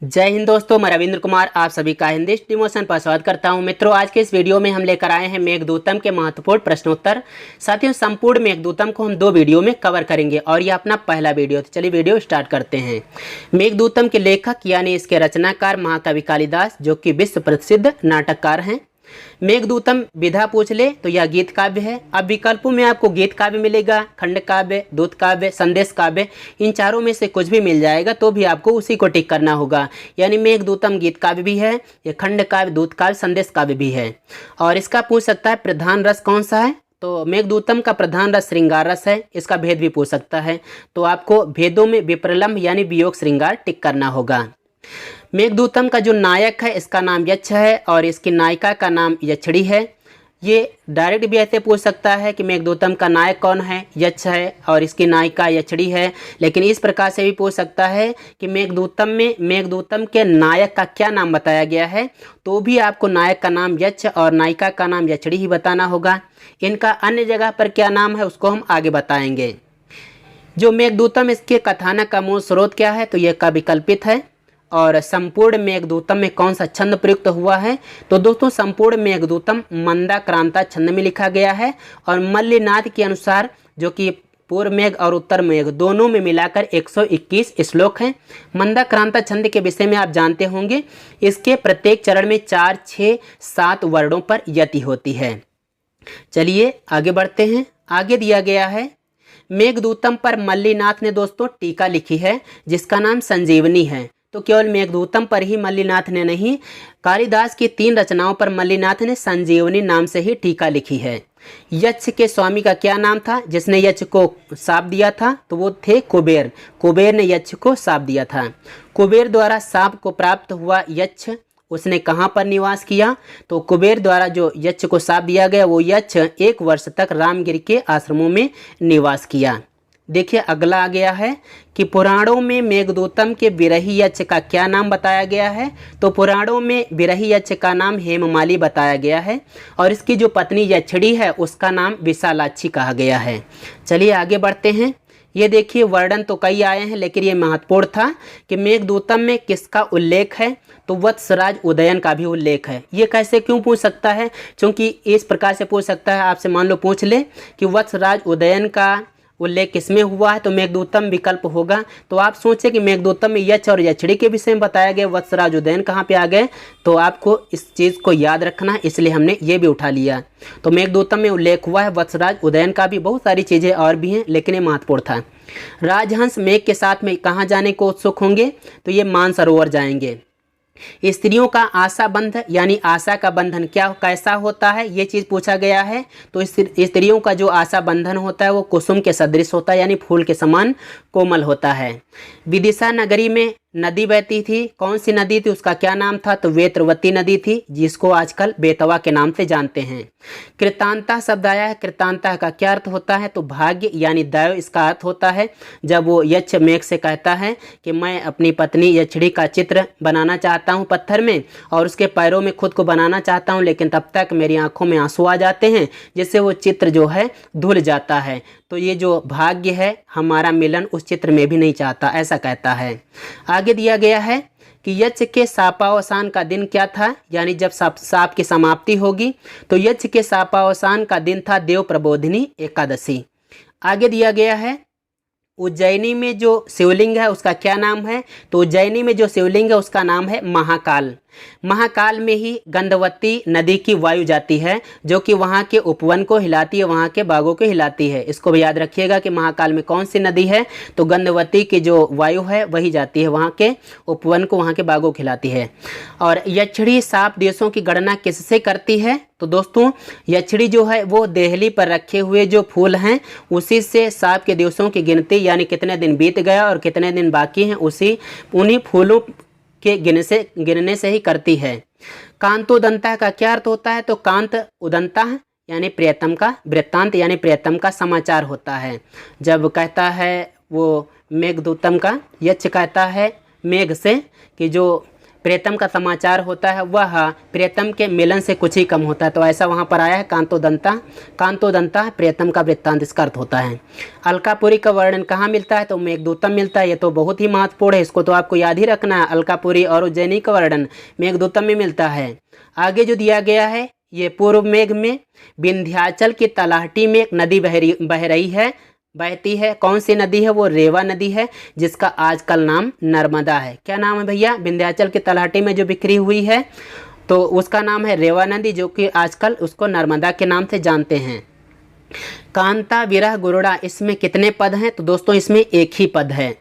जय हिंद दोस्तों, मैं रविंद्र कुमार आप सभी का हिंदी डिमोशन पर स्वागत करता हूं। मित्रों, आज के इस वीडियो में हम लेकर आए हैं मेघदूतम के महत्वपूर्ण प्रश्नोत्तर। साथियों, संपूर्ण मेघदूतम को हम 2 वीडियो में कवर करेंगे और यह अपना पहला वीडियो। तो चलिए वीडियो स्टार्ट करते हैं। मेघदूतम के लेखक यानी इसके रचनाकार महाकवि कालिदास, जो कि विश्व प्रसिद्ध नाटककार हैं। मेघदूतम विधा पूछ ले तो यह गीत काव्य है। अब विकल्पों में आपको गीत काव्य मिलेगा, खंड काव्य, दूत काव्य, संदेश काव्य। इन चारों में से कुछ भी मिल जाएगा तो भी आपको उसी को टिक करना होगा। यानी मेघदूतम गीत काव्य भी है, ये खंड काव्य, दूत काव्य, संदेश काव्य भी है। और इसका पूछ सकता है प्रधान रस कौन सा है, तो मेघदूतम का प्रधान रस श्रृंगार रस है। इसका भेद भी पूछ सकता है, तो आपको भेदों में विप्रलंभ यानी वियोग श्रृंगार टिक करना होगा। मेघदूतम का जो नायक है इसका नाम यक्ष है और इसकी नायिका का नाम यक्षिणी है। ये डायरेक्ट भी ऐसे पूछ सकता है कि मेघदूतम का नायक कौन है, यक्ष है और इसकी नायिका यक्षिणी है। लेकिन इस प्रकार से भी पूछ सकता है कि मेघदूतम में मेघदूतम के नायक का क्या नाम बताया गया है, तो भी आपको नायक का नाम यक्ष और नायिका का नाम यक्षिणी ही बताना होगा। इनका अन्य जगह पर क्या नाम है उसको हम आगे बताएंगे। जो मेघदूतम इसके कथानक का मूल स्रोत क्या है, तो यह कविकल्पित है। और संपूर्ण मेघदूतम में कौन सा छंद प्रयुक्त हुआ है, तो दोस्तों संपूर्ण मेघदूतम मंदाक्रांता छंद में लिखा गया है। और मल्लिनाथ के अनुसार, जो कि पूर्व मेघ और उत्तर मेघ दोनों में मिलाकर 121 श्लोक हैं। मंदाक्रांता छंद के विषय में आप जानते होंगे, इसके प्रत्येक चरण में 4, 6, 7 वर्णों पर यति होती है। चलिए आगे बढ़ते हैं। आगे दिया गया है, मेघदूतम पर मल्लिनाथ ने दोस्तों टीका लिखी है जिसका नाम संजीवनी है। तो केवल मेघदूतम पर ही मल्लिनाथ ने नहीं, कालिदास की 3 रचनाओं पर मल्लिनाथ ने संजीवनी नाम से ही टीका लिखी है। यक्ष के स्वामी का क्या नाम था जिसने यक्ष को शाप दिया था, तो वो थे कुबेर। कुबेर ने यक्ष को शाप दिया था। कुबेर द्वारा शाप को प्राप्त हुआ यक्ष उसने कहाँ पर निवास किया, तो कुबेर द्वारा जो यक्ष को शाप दिया गया वो यक्ष 1 वर्ष तक रामगिरी के आश्रमों में निवास किया। देखिए अगला आ गया है कि पुराणों में मेघदूतम के विरही यक्ष का क्या नाम बताया गया है, तो पुराणों में विरही यक्ष का नाम हेममाली बताया गया है और इसकी जो पत्नी यक्षिणी है उसका नाम विशालाक्षी कहा गया है। चलिए आगे बढ़ते हैं। ये देखिए वर्णन तो कई आए हैं लेकिन ये महत्वपूर्ण था कि मेघदूतम में किसका उल्लेख है, तो वत्सराज उदयन का भी उल्लेख है। ये कैसे क्यों पूछ सकता है, क्योंकि इस प्रकार से पूछ सकता है। आपसे मान लो पूछ ले कि वत्सराज उदयन का उल्लेख किसमें हुआ है, तो मेघदूतम विकल्प होगा। तो आप सोचें कि मेघदूतम में यक्ष और यक्षिणी के विषय में बताया गया, वत्सराज उदयन कहाँ पे आ गए, तो आपको इस चीज़ को याद रखना है, इसलिए हमने ये भी उठा लिया। तो मेघदूतम में उल्लेख हुआ है वत्सराज उदयन का भी। बहुत सारी चीज़ें और भी हैं लेकिन ये महत्वपूर्ण था। राजहंस मेघ के साथ में कहाँ जाने को उत्सुक होंगे, तो ये मानसरोवर जाएंगे। स्त्रियों का आशा बंध यानी आशा का बंधन क्या कैसा होता है, ये चीज़ पूछा गया है। तो स्त्रियों का जो आशा बंधन होता है वो कुसुम के सदृश होता है यानी फूल के समान कोमल होता है। विदिशा नगरी में नदी बहती थी, कौन सी नदी थी, उसका क्या नाम था, तो वेत्रवती नदी थी, जिसको आजकल बेतवा के नाम से जानते हैं। कृतांता शब्द आया है, कृतांता का क्या अर्थ होता है, तो भाग्य यानी दैव इसका अर्थ होता है। जब वो यक्ष मेघ से कहता है कि मैं अपनी पत्नी यक्षिणी का चित्र बनाना चाहता हूँ पत्थर में और उसके पैरों में खुद को बनाना चाहता हूँ, लेकिन तब तक मेरी आंखों में आंसू आ जाते हैं जिससे वो चित्र जो है धुल जाता है, तो ये जो भाग्य है हमारा मिलन उस चित्र में भी नहीं चाहता, ऐसा कहता है। आगे दिया गया है कि यक्ष के शापावसान का दिन क्या था, यानी जब शाप की समाप्ति होगी, तो यक्ष के शापावसान का दिन था देव प्रबोधिनी एकादशी। आगे दिया गया है उज्जैनी में जो शिवलिंग है उसका क्या नाम है, तो उज्जैनी में जो शिवलिंग है उसका नाम है महाकाल। महाकाल में ही गंधवती नदी की वायु जाती है जो कि वहाँ के उपवन को हिलाती है, वहाँ के बागों को हिलाती है। इसको भी याद रखिएगा कि महाकाल में कौन सी नदी है, तो गंधवती की जो वायु है वही जाती है वहाँ के उपवन को, वहाँ के बागों को हिलाती है। और यक्षिणी साप दिवसों की गणना किससे करती है, तो दोस्तों यक्षिणी जो है वो देहली पर रखे हुए जो फूल हैं उसी से साप के दिवसों की गिनती, यानी कितने दिन बीत गया और कितने दिन बाकी हैं, उन्हीं फूलों के गिनने से ही करती है। कांतोदंता का क्या अर्थ होता है, तो कांत उदंता यानी प्रियतम का वृत्तांत यानी प्रियतम का समाचार होता है। जब कहता है वो मेघदूतम का यक्ष कहता है मेघ से कि जो प्रियतम का समाचार होता है वह प्रियतम के मिलन से कुछ ही कम होता है। तो ऐसा वहाँ पर आया है कांतोदंता प्रियतम का वृत्तांत इसका अर्थ होता है। अलकापुरी का वर्णन कहाँ मिलता है? तो मेघदूतम मिलता है। ये तो बहुत ही महत्वपूर्ण है, इसको तो आपको याद ही रखना है। अलकापुरी और उज्जैनी का वर्णन मेघदूतम में मिलता है। आगे जो दिया गया है ये पूर्व मेघ में विंध्याचल की तलहटी में एक नदी बहती है। कौन सी नदी है? वो रेवा नदी है, जिसका आजकल नाम नर्मदा है। क्या नाम है भैया? विंध्याचल की तलहटी में जो बिखरी हुई है तो उसका नाम है रेवा नदी, जो कि आजकल उसको नर्मदा के नाम से जानते हैं। कांता विरह गुरुड़ा, इसमें कितने पद हैं? तो दोस्तों इसमें एक ही पद है।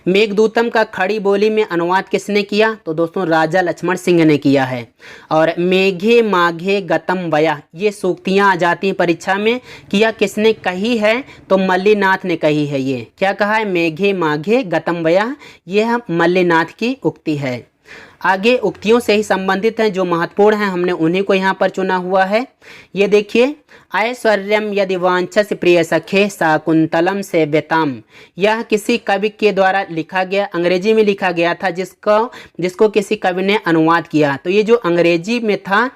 मेघदूतम का खड़ी बोली में अनुवाद किसने किया? तो दोस्तों राजा लक्ष्मण सिंह ने किया है। और मेघे माघे गतम वया, ये सूक्तियाँ आ जाती हैं परीक्षा में, किया किसने कही है? तो मल्लीनाथ ने कही है। ये क्या कहा है? मेघे माघे गतम वया, यह मल्लीनाथ की उक्ति है। आगे उक्तियों से ही संबंधित हैं, जो महत्वपूर्ण हैं हमने उन्हीं को यहाँ पर चुना हुआ है। ये देखिए, ऐश्वर्यम यदि वांछस प्रिय सखे शाकुंतलम से बेताम, यह किसी कवि के द्वारा लिखा गया, अंग्रेजी में लिखा गया था, जिसको किसी कवि ने अनुवाद किया। तो ये जो अंग्रेजी में था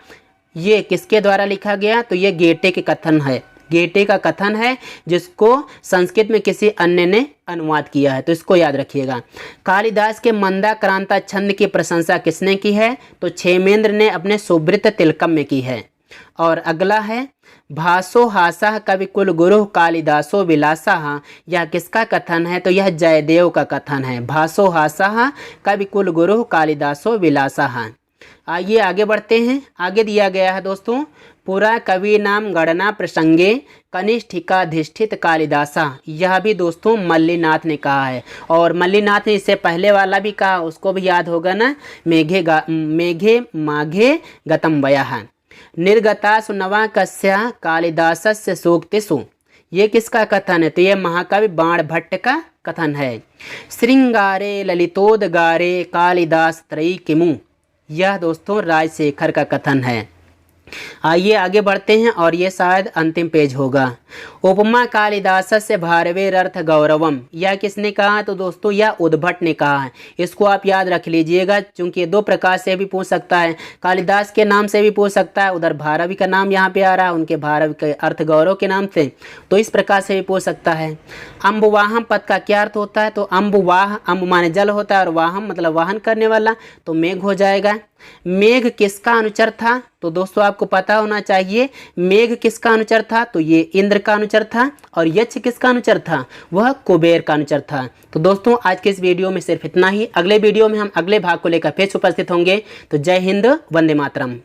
ये किसके द्वारा लिखा गया? तो ये गेटे के कथन है, गेटे का कथन है, जिसको संस्कृत में किसी अन्य ने अनुवाद किया है। तो इसको याद रखिएगा। कालिदास के मंदाक्रांता छंद की प्रशंसा किसने की है? तो क्षेमेंद्र ने अपने सुब्रत तिलकम में की है। और अगला है भासो हासा कवि कुल गुरु कालिदासो विलासा, यह किसका कथन है? तो यह जयदेव का कथन है। भासो हासा कवि कुल गुरु कालिदासो विलासा। आइए आगे बढ़ते हैं। आगे दिया गया है दोस्तों, पुरा कवि नाम गणना प्रसंगे कनिष्ठिकाधिष्ठित कालिदासा, यह भी दोस्तों मल्लीनाथ ने कहा है। और मल्लीनाथ ने इससे पहले वाला भी कहा, उसको भी याद होगा ना, मेघे माघे गतम वयः निर्गता सुनवा कस्या कालिदासस्य सूक्तिषु, ये किसका कथन है? तो ये महाकवि बाण भट्ट का कथन है। श्रृंगारे ललितोदगारे कालिदास त्रयी किमु, यह दोस्तों राजशेखर का कथन है। आइए आगे बढ़ते हैं और ये शायद अंतिम पेज होगा। उपमा कालिदास से भारवेरर्थ गौरवम, यह किसने कहा? तो दोस्तों यह उद्भट ने कहा है। इसको आप याद रख लीजिएगा, क्योंकि ये दो प्रकार से भी पूछ सकता है, कालिदास के नाम से भी पूछ सकता है, उधर भारवी का नाम यहाँ पे आ रहा है, उनके भारवी के अर्थ गौरव के नाम से, तो इस प्रकार से भी पूछ सकता है। अम्बुवाहम पद का क्या अर्थ होता है? तो अम्बुवाह, अम्ब माने जल होता है और वाहम मतलब वाहन करने वाला, तो मेघ हो जाएगा। मेघ किसका अनुचर था? तो दोस्तों आपको पता होना चाहिए मेघ किसका अनुचर था? तो ये इंद्र का अनुचर था। और यक्ष किसका अनुचर था? वह कुबेर का अनुचर था। तो दोस्तों आज के इस वीडियो में सिर्फ इतना ही। अगले वीडियो में हम अगले भाग को लेकर फिर उपस्थित होंगे। तो जय हिंद, वंदे मातरम।